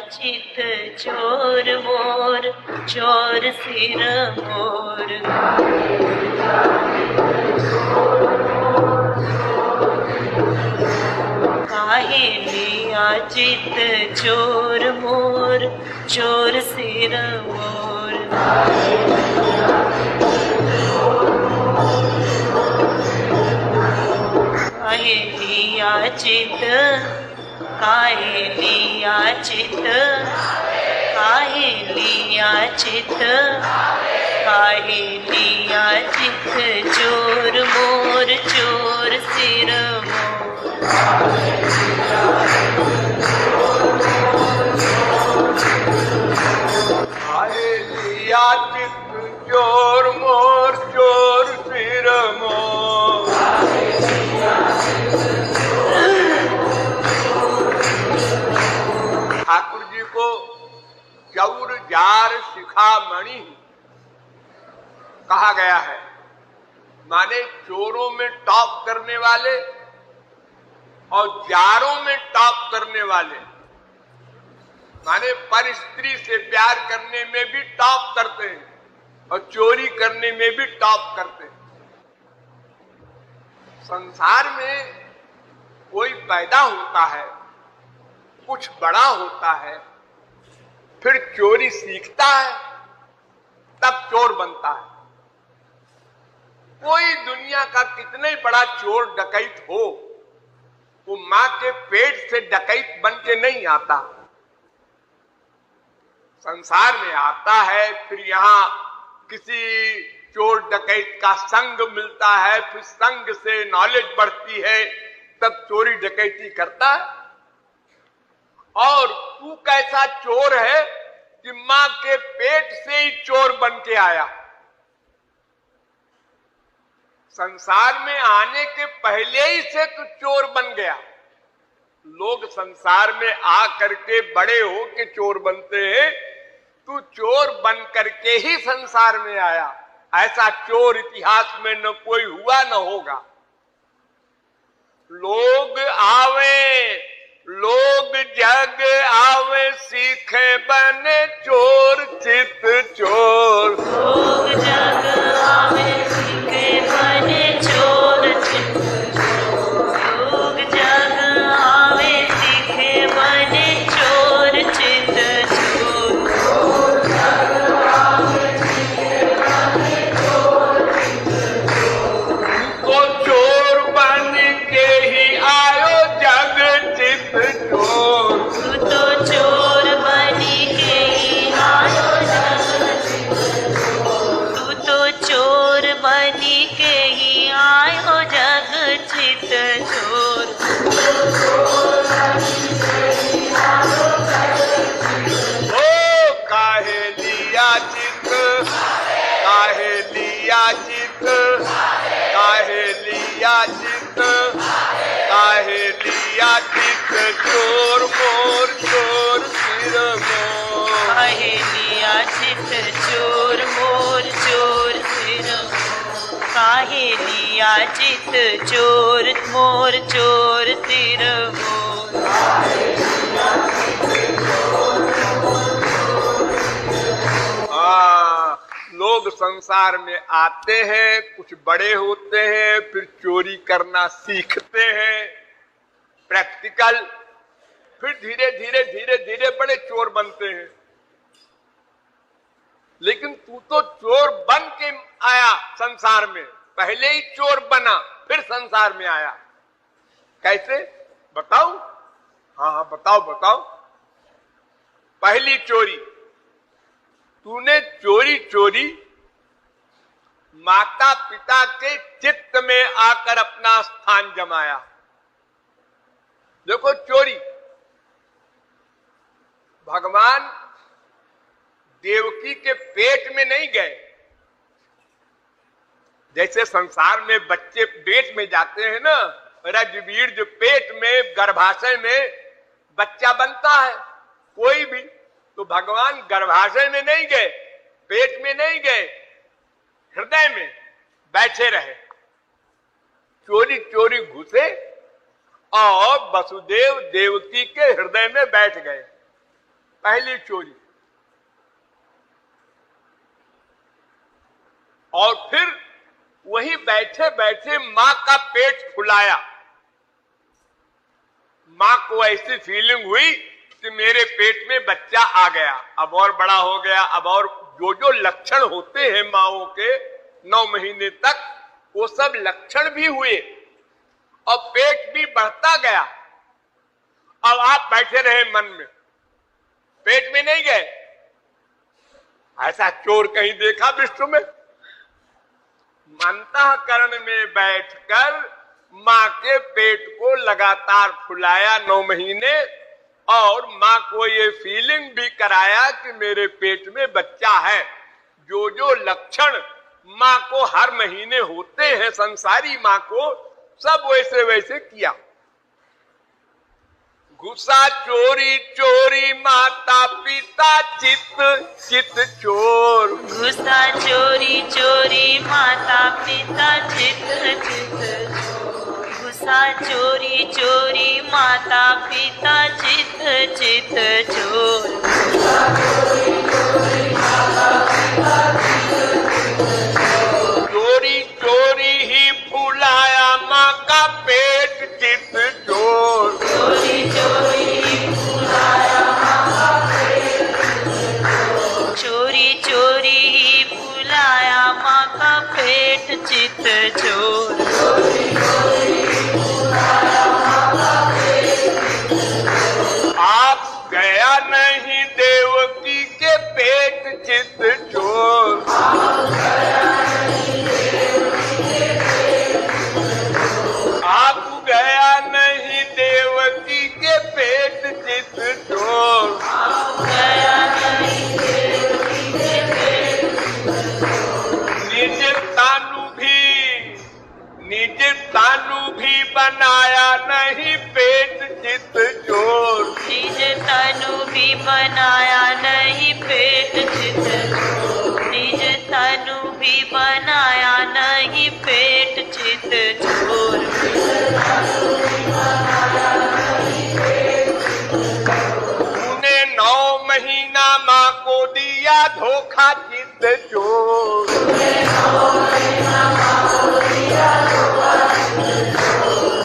चित चोर मोर चोर सिर मोर। काहे लिया चित चोर मोर चोर सिर मोर। काहे लिया चित काहे लिया चित काहे लिया चित काहे लिया चित चोर मोर चोर सिर मोर। काहे लिया चित चोर मोर चोर सिर मोर। ठाकुर जी को चौर जार शिखामणि कहा गया है, माने चोरों में टॉप करने वाले और जारों में टॉप करने वाले, माने पर स्त्री से प्यार करने में भी टॉप करते हैं और चोरी करने में भी टॉप करते हैं। संसार में कोई पैदा होता है, कुछ बड़ा होता है, फिर चोरी सीखता है, तब चोर बनता है। कोई दुनिया का कितना ही बड़ा चोर डकैत हो, वो मां के पेट से डकैत बन के नहीं आता, संसार में आता है। फिर यहाँ किसी चोर डकैत का संग मिलता है, फिर संग से नॉलेज बढ़ती है, तब चोरी डकैती करता है। और तू कैसा चोर है कि मां के पेट से ही चोर बन के आया। संसार में आने के पहले ही से तू चोर बन गया। लोग संसार में आ करके बड़े हो के चोर बनते हैं, तू चोर बन करके ही संसार में आया। ऐसा चोर इतिहास में न कोई हुआ न होगा। लोग आवे, लोग जग आवे, सीखे बने चोर चित चोर। लोग जग आवे सीखे बने चोर चित चोर। लोग जग आवे सीखे बने चोर चित चोर। तो चोर बन के ही आयो जग चित चोर। तू तो चोर बनी के ही आयो जग चित चोर। तू तो चोर बनी के ही आयो जग चित चोर। ओ काहे लिया चित, काहे लिया चित, काहे लिया चित, काहे लिया चित चोर मोर चोर सिर मोर। काहे लिया चित चोर मोर चोर सिर मोर। काहे लिया चित चोर मोर चोर सिर मोर। लोग संसार में आते हैं, कुछ बड़े होते हैं, फिर चोरी करना सीखते हैं, प्रैक्टिकल, फिर धीरे धीरे धीरे धीरे बड़े चोर बनते हैं। लेकिन तू तो चोर बन के आया संसार में, पहले ही चोर बना फिर संसार में आया। कैसे बताऊं? हाँ बताओ बताओ। पहली चोरी, तूने चोरी चोरी माता पिता के चित्त में आकर अपना स्थान जमाया। देखो चोरी, भगवान देवकी के पेट में नहीं गए। जैसे संसार में बच्चे पेट में जाते हैं ना, रजवीर जो पेट में गर्भाशय में बच्चा बनता है कोई भी, तो भगवान गर्भाशय में नहीं गए, पेट में नहीं गए, हृदय में बैठे रहे। चोरी चोरी घुसे और वसुदेव देवकी के हृदय में बैठ गए। पहली चोरी। और फिर वही बैठे बैठे मां का पेट फुलाया। मां को ऐसी फीलिंग हुई कि मेरे पेट में बच्चा आ गया, अब और बड़ा हो गया, अब और जो जो लक्षण होते हैं माओं के 9 महीने तक, वो सब लक्षण भी हुए और पेट भी बढ़ता गया। अब आप बैठे रहे मन में, पेट में नहीं गए। ऐसा चोर कहीं देखा विश्व में? अंतःकरण में बैठकर मां के पेट को लगातार फुलाया 9 महीने, और मां को ये फीलिंग भी कराया कि मेरे पेट में बच्चा है। जो जो लक्षण मां को हर महीने होते हैं संसारी मां को, सब वैसे वैसे किया। घुसा चोरी चोरी माता पिता चित चित चोर। घुसा चोरी चोरी माता पिता चित चित चोर। घुसा चोरी चोरी माता पिता चित चित चोर। चोरी चोरी ही फुलाया माँ का पेट चित चोर। चोरी चोरी फुलाया माँ का पेट। चोरी चोरी ही फुलाया माँ का पेट चित चोर। आप गया नहीं देवकी के पेट चित चोर। आप गया नहीं देवकी के पेट चित चोर। निज तानु भी बनाया नहीं पेट चित चोर। निज तनु भी बनाया नहीं पेट चित चोर। निज तनु भी बनाया नहीं पेट चित चोर। तूने 9 महीना माँ को दिया धोखा चित चोर।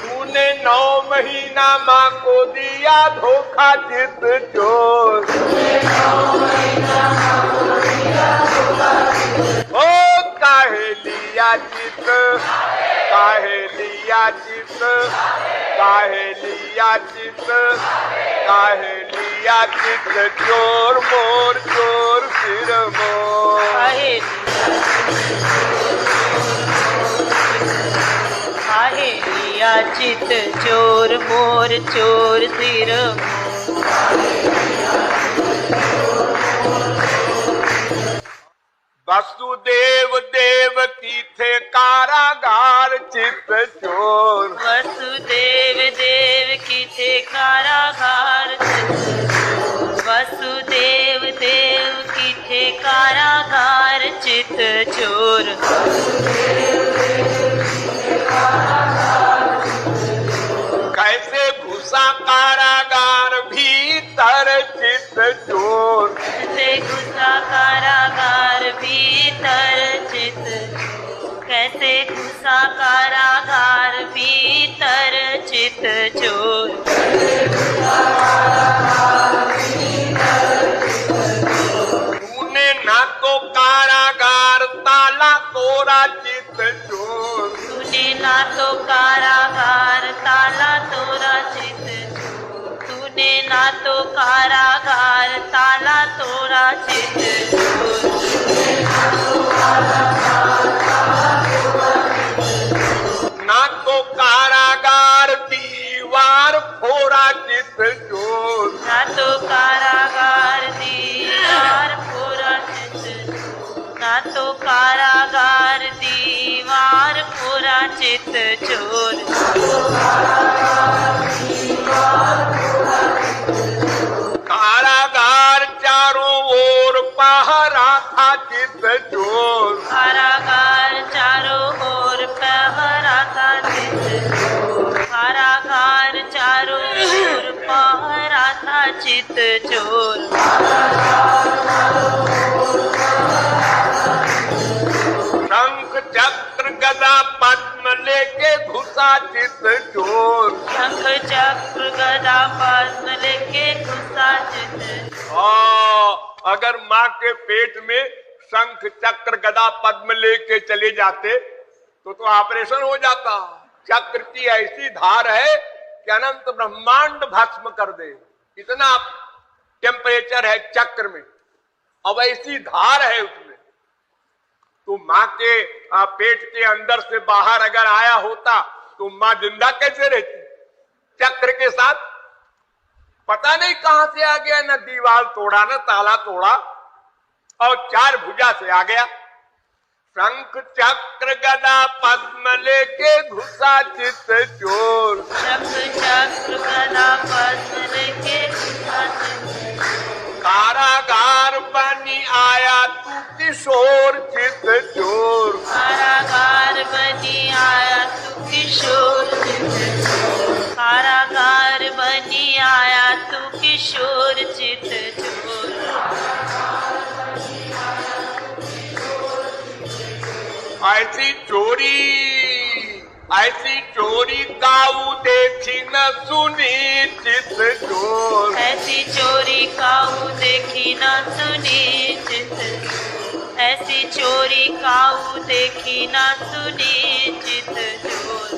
तूने 9 महीना माँ को दिया धोखा चित चोर। ओ काहे लिया चित, काहे लिया चित, काहे लिया चित, काहे लिया चित चोर मोर चोर सिर मोर। काहे लिया चित चोर मोर चोर सिर मोर। वसुदेव देवकी थे कारागार चित चोर। वसुदेव देवकी थे कारागार चित चोर। वसुदेव देवकी थे कारागार चित चोर। कैसे घुसा कारागार भीतर चित चोर। कैसे घुसा कारागार भीतर चित चोर। कैसे घुसा कारागार भीतर चित चोर। तूने ना तो कारागार ताला तोड़ा चित चोर। तूने ना तो कारागार ताला तोड़ा चित चोर। तूने ना तो कारागार ताला तोड़ा चित चोर। ना तो कारागार दीवार फोड़ा चित चोर। ना तो कारागार दीवार फोड़ा चित चोर। ना तो कारागार दीवार फोड़ा चित चोर। कारागार चारों ओर पहरा था चित चोर। कारागार चारों ओर पहरा था चित चोर। कारागार चारों ओर पहरा था चित चोर। शंख चक्र गदा पद्म लेके घुसा चित चोर। शंख चक्र गदा पद्म लेके घुसा चित। अगर माँ के पेट में शंख चक्र गदा पद्म लेके चले जाते तो ऑपरेशन हो जाता। चक्र की ऐसी धार है कि अनंत ब्रह्मांड भस्म कर दे, इतना टेम्परेचर है चक्र में, अब ऐसी धार है उसमें। तो माँ के पेट के अंदर से बाहर अगर आया होता तो माँ जिंदा कैसे रहती? चक्र के साथ पता नहीं कहां से आ गया, न दीवार तोड़ा न ताला तोड़ा, और चार भुजा से आ गया। शंख चक्र गदा पद्म लेके घुसा चित चोर। शंख चक्र गदा पद्म लेके घुसा चित। कारागार बनी आया तू किशोर चित चोर। कारागार बनी आया तू किशोर चित चोर। कारागार बनी आया तू किशोर चित चोर। ऐसी चोरी काऊ देखी न सुनी चित चोर। ऐसी चोरी काऊ देखी न सुनी चित चोर। ऐसी चोरी काऊ देखी न सुनी चित चोर।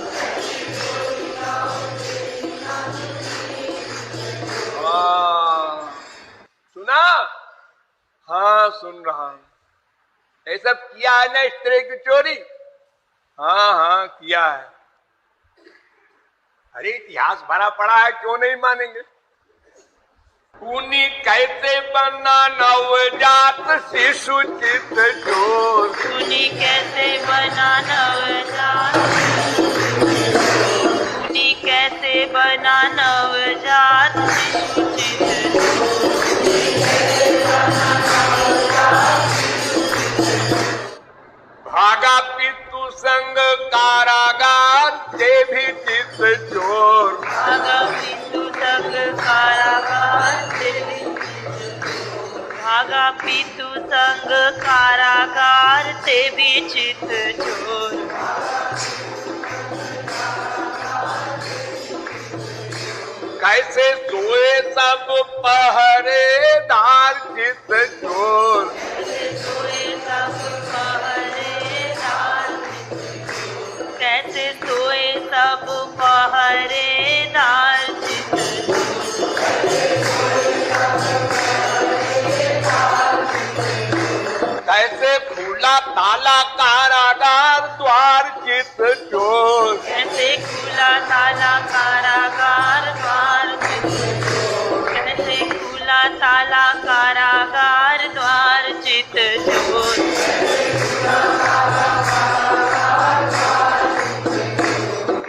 सुना? हाँ सुन रहा हूं। ये सब किया है ना इस तरह की चोरी? हाँ हाँ किया है। अरे इतिहास भरा पड़ा है, क्यों नहीं मानेंगे? खूनी कैसे बना नवजात शिशु चित चोर। खूनी कैसे बना नवजात। खूनी कैसे बना नवजात शिशु चित भागा पितु संग कारागार से भी चित चोर। भागा पितु संग कारागार से भी चित चोर। भागा पितु संग कारागार से भी चित चोर। कैसे सोए सब पहरेदार चित चोर। कैसे सोए सब पहरेदार। कैसे सोए सब पहरेदार चित कैसे खुला ताला कारागार द्वार चित चोर। कैसे खुला ताला कारागार द्वार चित चोर। कैसे खुला ताला कारागार द्वार चित चोर।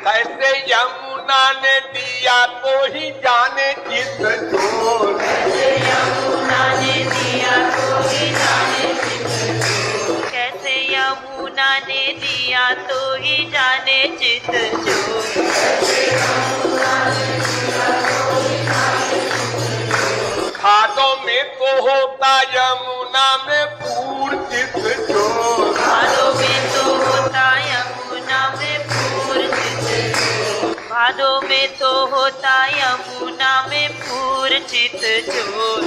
कैसे यमुना ने दिया तो ही जाने चित चोर। कैसे यमुना ने दिया तो ही जाने चित चोर। कैसे यमुना ने दिया तो ही जाने चित चोर। खादों में तो होता यमुना में पूर चित चोर। भादों में तो होता यमुना में पूर चित चोर। भादों में तो होता यमुना में पूर चित चोर।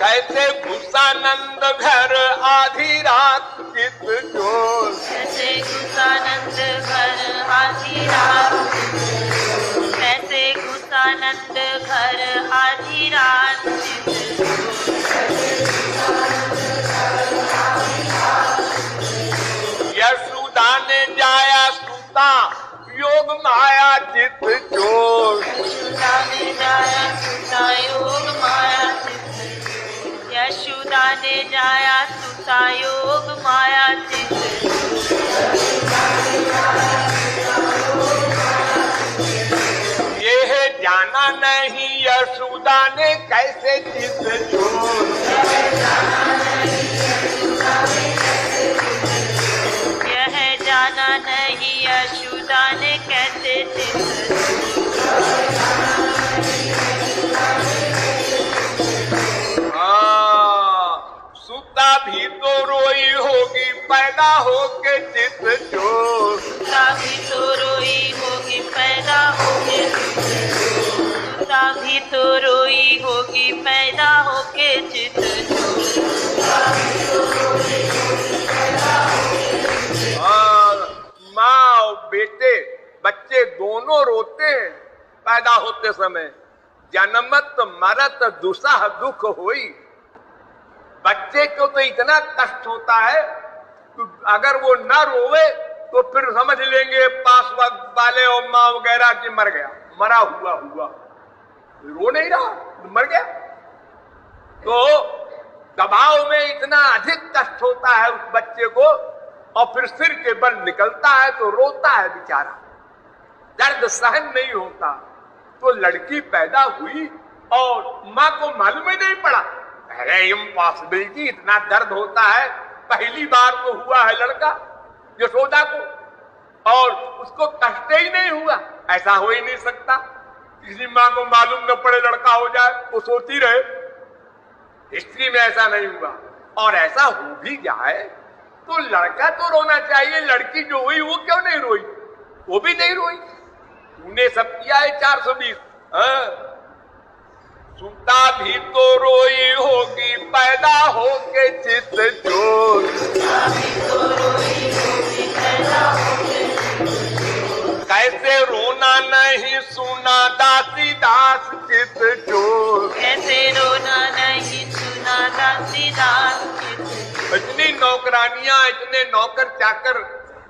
कैसे घुसानंद घर आधी रात चित चोर। कैसे घुसानंद घर आधी रात। कैसे घुसानंद घर आधी रात चित चोर। यशोदा ने जाया सुता योग माया चित चोर। यशोदा ने जाया सुता योग माया चित चोर। यशोदा ने जाया सुता योग माया चित चोर। ये है जाना नहीं यशोदा ने कैसे चित चोर। यह जाना नहीं नहीं यशोदा ने कैसे चित सुता भी तो रोई होगी पैदा होके चित चोर। सुता भी तो रोई होगी पैदा होके सुता भी तो रोई होगी पैदा होके चित माँ और बेटे बच्चे दोनों रोते हैं पैदा होते समय। जन्मत मरत दुसह दुख होई। बच्चे को तो इतना कष्ट होता है तो अगर वो न रोवे तो फिर समझ लेंगे पास वाले और माँ वगैरह की मर गया, मरा हुआ रो नहीं रहा, मर गया। तो दबाव में इतना अधिक कष्ट होता है उस बच्चे को और फिर सिर के बल निकलता है तो रोता है बेचारा, दर्द सहन नहीं होता। तो लड़की पैदा हुई और माँ को मालूम ही नहीं पड़ा। अरे इम्पॉसिबिलिटी, इतना दर्द होता है, पहली बार तो हुआ है लड़का यशोदा को और उसको कष्ट ही नहीं हुआ। ऐसा हो ही नहीं सकता, किसी माँ को मालूम न पड़े लड़का हो जाए वो सोती रहे। हिस्ट्री में ऐसा नहीं हुआ। और ऐसा हो भी जाए तो लड़का तो रोना चाहिए, लड़की जो हुई वो क्यों नहीं रोई? वो भी नहीं रोई। तूने सब किया है 420। सुता भी तो रोई होगी पैदा होके चित चोर। कैसे रोना नहीं सुना दासी दास चित चोर। कैसे रोना नहीं सुना दासी दास चित। इतनी नौकरानियां, इतने नौकर चाकर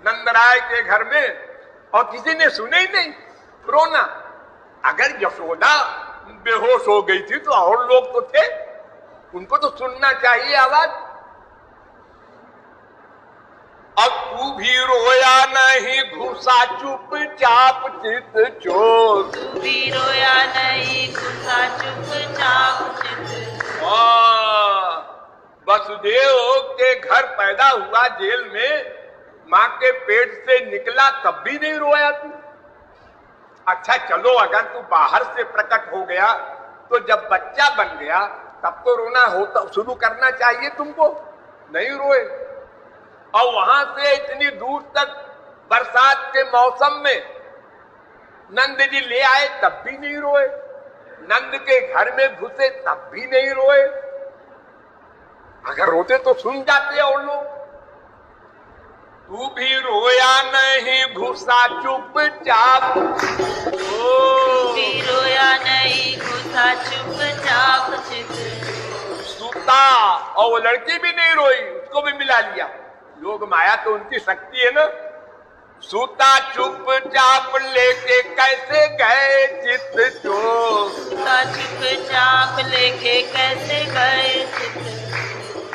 नंदराय के घर में और किसी ने सुने ही नहीं रोना। अगर यशोदा बेहोश हो गई थी तो और लोग तो थे, उनको तो सुनना चाहिए आवाज। अब तू भी रोया नहीं घुसा चुपचाप चित चोर। तू भी रोया नहीं घुसा चुपचाप चित। वसुदेव के घर पैदा हुआ जेल में, माँ के पेट से निकला तब भी नहीं रोया तू। अच्छा चलो, अगर तू बाहर से प्रकट हो गया तो जब बच्चा बन गया तब तो रोना होता शुरू करना चाहिए तुमको, नहीं रोए। और वहां से इतनी दूर तक बरसात के मौसम में नंद जी ले आए तब भी नहीं रोए, नंद के घर में घुसे तब भी नहीं रोए। अगर रोते तो सुन जाते और लोग। तू भी रोया नहीं घुसा चुपचाप। भी रोया नहीं घुसा चुपचाप चित। सुता, और वो लड़की भी नहीं रोई, उसको भी मिला लिया। योग माया तो उनकी शक्ति है ना। सूता चुपचाप लेके कैसे गए चित चोर। सूता चुपचाप लेके कैसे गए चित।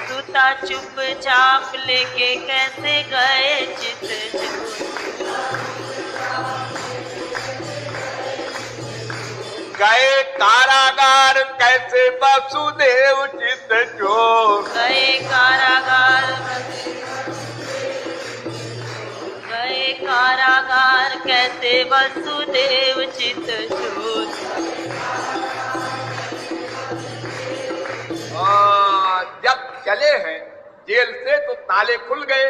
सूता चुपचाप लेके कैसे गए चित चोर। गए कारागार कैसे वसुदेव चित चोर। गए कारागार, गए कारागार कैसे वसुदेव चित चोर। जब चले हैं जेल से तो ताले खुल गए,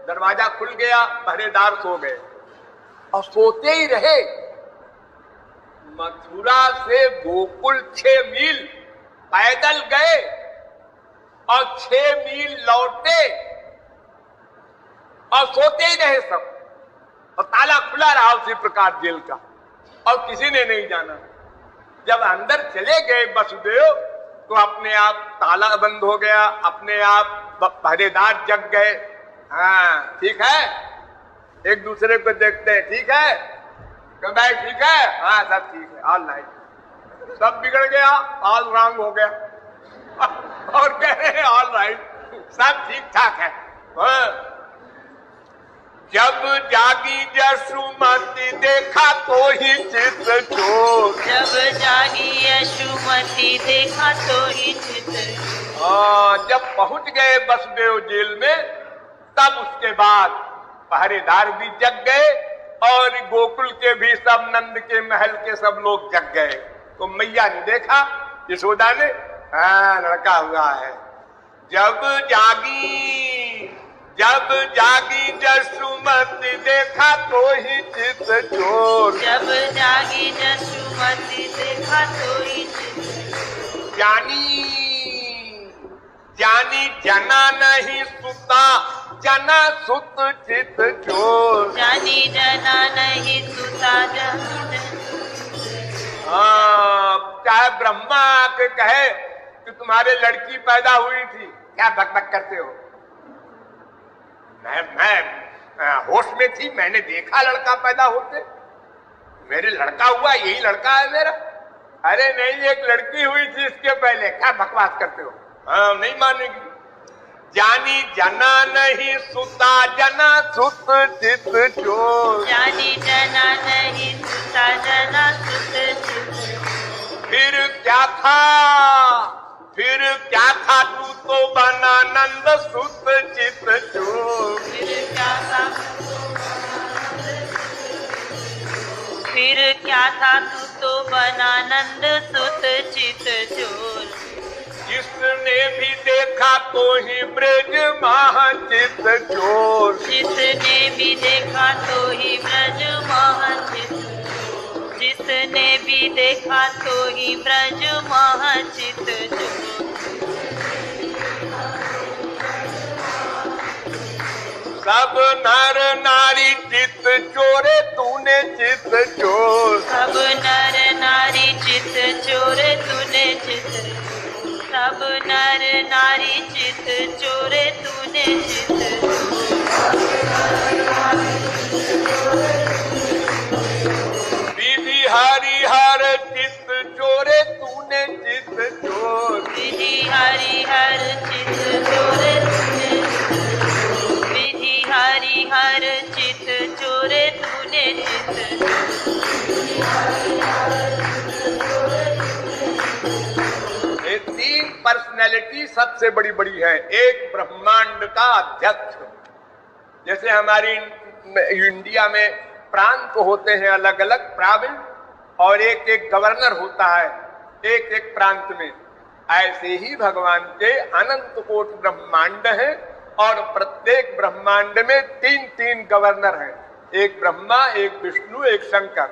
दरवाजा खुल गया, पहरेदार सो गए और सोते ही रहे। मथुरा से गोकुल 6 मील पैदल गए और 6 मील लौटे और सोते ही रहे सब। और ताला खुला रहा उसी प्रकार जेल का और किसी ने नहीं जाना। जब अंदर चले गए वसुदेव तो अपने आप ताला बंद हो गया, अपने आप पहरेदार जग गए। हाँ ठीक है, एक दूसरे को देखते हैं, ठीक है भाई, ठीक है, हाँ सब ठीक है, ऑल राइट। सब बिगड़ गया, ऑल रॉन्ग हो गया और कह रहे हैं ऑल राइट, सब ठीक ठाक है। जब जागी यशुमती देखा तो ही चित चोर। जब जागी यशुमती देखा तो ही चित। जब पहुंच गए वसुदेव जेल में तब उसके बाद पहरेदार भी जग गए और गोकुल के भी सब, नंद के महल के सब लोग जग गए। तो मैया ने देखा, यशोदा ने, हाँ लड़का हुआ है। जब जागी जसुमती देखा तो ही चित चोर। जब जागी जसुमती देखा तो ही चित। जानी जना नहीं सुता, जना सुत चित चोर। जानी जना नहीं सुता चाहे ब्रह्मा के कहे कि तुम्हारे लड़की पैदा हुई थी, क्या बकबक करते हो? मैं होश में थी, मैंने देखा लड़का पैदा होते, मेरे लड़का हुआ, यही लड़का है मेरा। अरे नहीं, एक लड़की हुई थी इसके पहले, क्या बकवास करते हो? हाँ नहीं मानेगी। जानी जना नहीं सुता, जना सुत चित चोर। जानी जना नहीं सुता, जना सुत चित। फिर क्या था तू तो बना नंद सुत चित चोर। फिर क्या था तू तो बना नंद सुत चित चोर। जिसने भी देखा तो ही ब्रज महाचित चोर। जिसने भी देखा तो ही ब्रज महाचित। जिसने भी देखा तो ही ब्रज महाचित चोर। सब नर नारी चित चोरे तूने चित चोर। सब नर नारी चित चोरे तूने चित। सब नर नारी चित चोरे तूने चित। विधि हरिहर चित चोरे तूने चित चोर। विधि हरिहर चित चोरे तूने। विधि हरिहर चित चोरे तूने चित। ये तीन पर्सनैलिटी सबसे बड़ी बड़ी है। एक ब्रह्मांड का अध्यक्ष, जैसे हमारी इंडिया में प्रांत होते हैं अलग अलग प्राविंस, और एक एक गवर्नर होता है एक एक प्रांत में, ऐसे ही भगवान के अनंत कोटि ब्रह्मांड है और प्रत्येक ब्रह्मांड में तीन तीन गवर्नर हैं, एक ब्रह्मा, एक विष्णु, एक शंकर।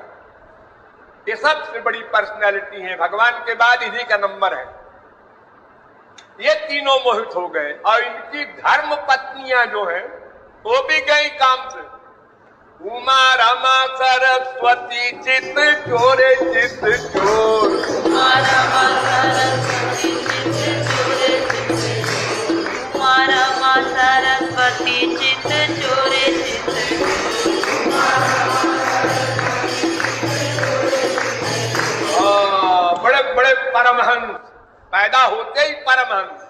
ये सबसे बड़ी पर्सनैलिटी है, भगवान के बाद इन्हीं का नंबर है। ये तीनों मोहित हो गए और इनकी धर्म पत्नियां जो हैं वो भी गई काम से। उमा रमा सरस्वती चित चोरे चित चोर। उमा रमा सरस्वती चित चोरे चित। उमा रमा सरस्वती चित चोरे चित। बड़े बड़े परमहंस पैदा होते ही परमहंस,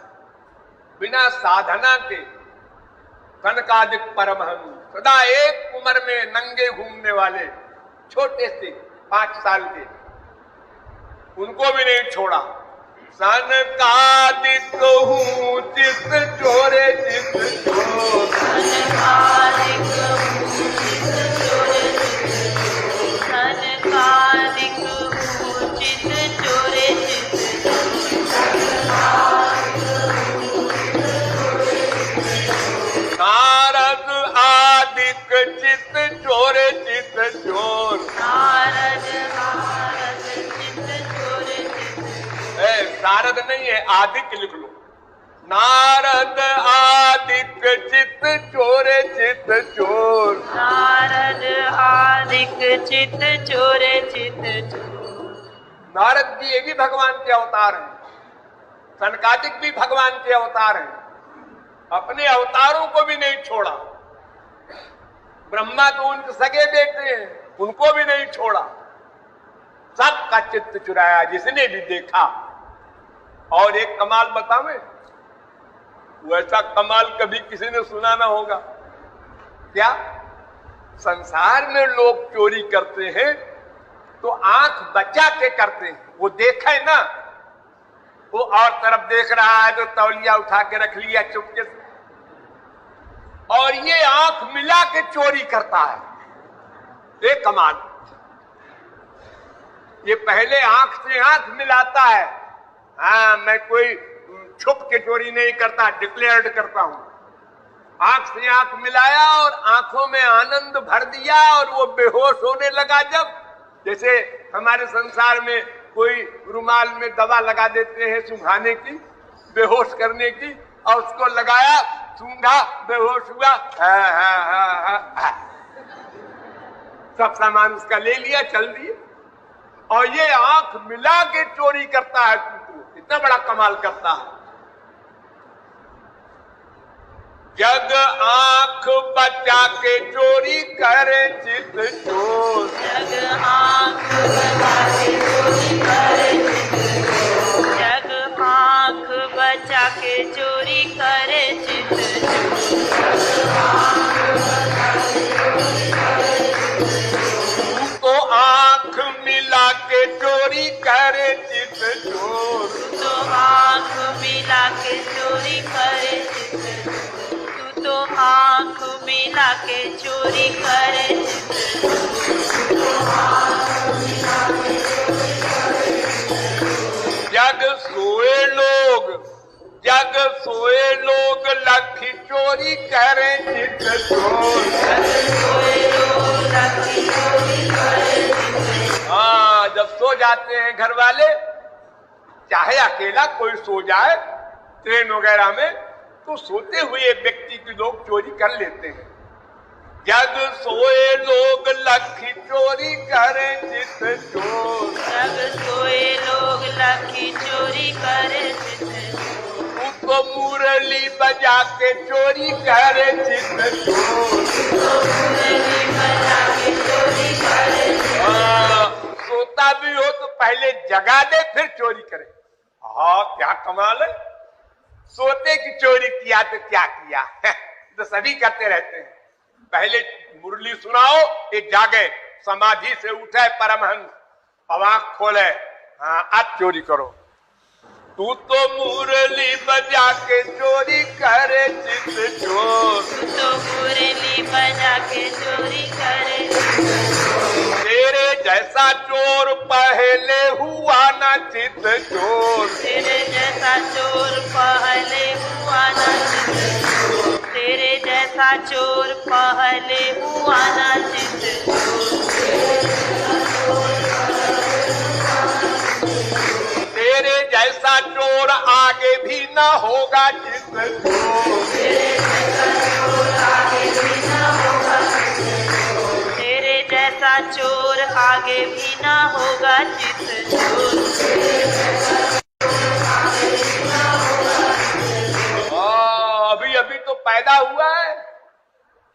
बिना साधना के कनकादिक परमहंस, सदा एक उम्र में नंगे घूमने वाले, छोटे से 5 साल के, उनको भी नहीं छोड़ा। सनकादिक हूँ चित चोरे चित चोर। सनकादिक हूँ चित चोरे चित। सनकादिक हूँ चित चोरे चित। नारद आदिक चित चोरे चित चोर। नारद चित चोरे चित। नारद नहीं है, आदिक लिख लो। नारद आदिक चित चोरे चित चोर। नारद आदिक चित चोरे चित चोर। नारद जी ये भी भगवान के अवतार हैं, सनकादिक भी भगवान के अवतार हैं, अपने अवतारों को भी नहीं छोड़ा। ब्रह्मा तो उनके सगे बेटे हैं, उनको भी नहीं छोड़ा, सबका चित्त चुराया जिसने भी देखा। और एक कमाल बतावे, वैसा कमाल कभी किसी ने सुना ना होगा। क्या? संसार में लोग चोरी करते हैं तो आंख बचा के करते हैं, वो देखे ना, वो और तरफ देख रहा है तो तौलिया उठा के रख लिया चुपके से, और ये आंख मिला के चोरी करता है। एक कमाल, ये पहले आंख से आंख मिलाता है। हाँ, मैं कोई छुप के चोरी नहीं करता, डिक्लेयर्ड करता हूं। आंख से आंख मिलाया और आंखों में आनंद भर दिया और वो बेहोश होने लगा। जब जैसे हमारे संसार में कोई रुमाल में दवा लगा देते हैं सुंघाने की, बेहोश करने की, और उसको लगाया, सूंघा, बेहोश हुआ, सब सामान उसका ले लिया, चल दिए। और ये आंख मिला के चोरी करता है, इतना बड़ा कमाल करता है। जग आंख बचा के चोरी करे चित चोर, जग आंख बचा के चोरी करे चित चोर, जग आंख बचा के चोरी करे चित चोर। तो आंख मिला के चोरी करे चित चोर, तो आंख मिला के चोरी करे चित चोर, तो आंख मिला के चोरी करे जग सोए लोग, जग सोए लोग लखी चोरी करे चित चोर। हाँ, जब सो जाते हैं घर वाले, चाहे अकेला कोई सो जाए ट्रेन वगैरह में, तो सोते हुए व्यक्ति की लोग चोरी कर लेते हैं। जग सोए लोग लखी चोरी करे चित चोर, जग सोए लोग लखी चोरी करे चित चोर, उसको मुरली बजा के चोरी करे चित चोर। सोता भी हो तो पहले जगा दे, फिर चोरी करे। हाँ, क्या कमाल है। सोते की चोरी किया तो क्या किया तो सभी करते रहते हैं। पहले मुरली सुनाओ, ये जागे, समाधि से उठे परमहंस, अब आंख खोले, हाँ अब चोरी करो। तू तो मुरली बजा के चोरी करे चित चोर, तू तो मुरली बजा के चोरी करे, तेरे जैसा चोर पहले हुआ ना चित चोर, तेरे जैसा चोर पहले हुआ ना चित चोर, तेरे जैसा चोर पहले हुआ ना चित चोर, तेरे जैसा चोर आगे भी ना होगा चित चोर, तेरे जैसा चोर आगे भी ना होगा चित चोर। अभी अभी तो पैदा हुआ है,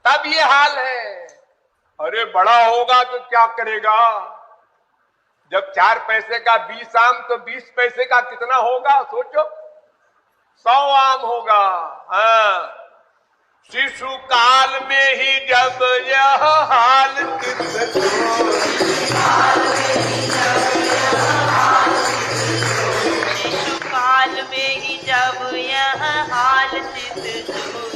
तब ये हाल है। अरे बड़ा होगा तो क्या करेगा? जब 4 पैसे का 20 आम तो 20 पैसे का कितना होगा सोचो, 100 आम होगा। हाँ, शिशु काल में ही जब यह हाल चित चोर, शिशु काल में ही जब यह हाल चित चोर,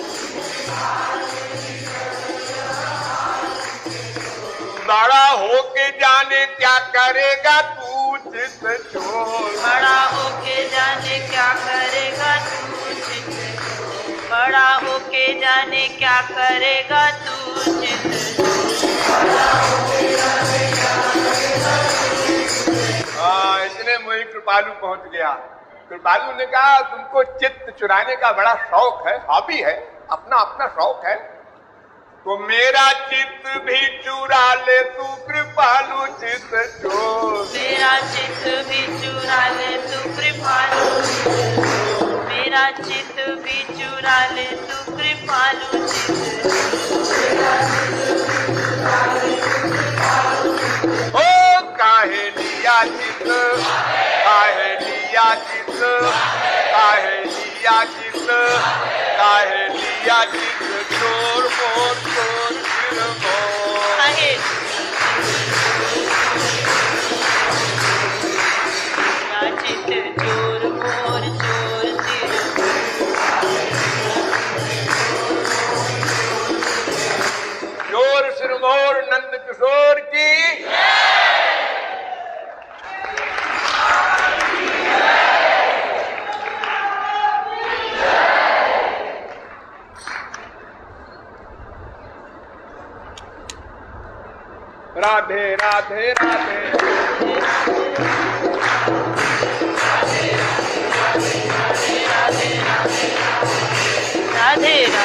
बड़ा होके जाने क्या करेगा तू चित चोर, बड़ा होके जाने क्या करेगा तू चित चोर, बड़ा होके जाने क्या करेगा तू चित चोर। इतने मुझे कृपालु पहुंच गया। कृपालु ने कहा तुमको चित्त चुराने का बड़ा शौक है, हॉबी है, अपना अपना शौक है, तो मेरा चित्त भी चुरा ले तू कृपालु चित्त चोर, मेरा चित्त भी चुरा ले तू कृपालु चित्त चोर, मेरा चित्त भी चुरा ले तू कृपालु चित्त चोर। ओ काहे लिया चित्त, काहे लिया चित्त, काहे लिया चित्त, काहे लिया चित्त चोर मोर चोर सिर मोर। काहे मेरा चित्त चोर मोर चोर सिर, राधे राधे राधे राधे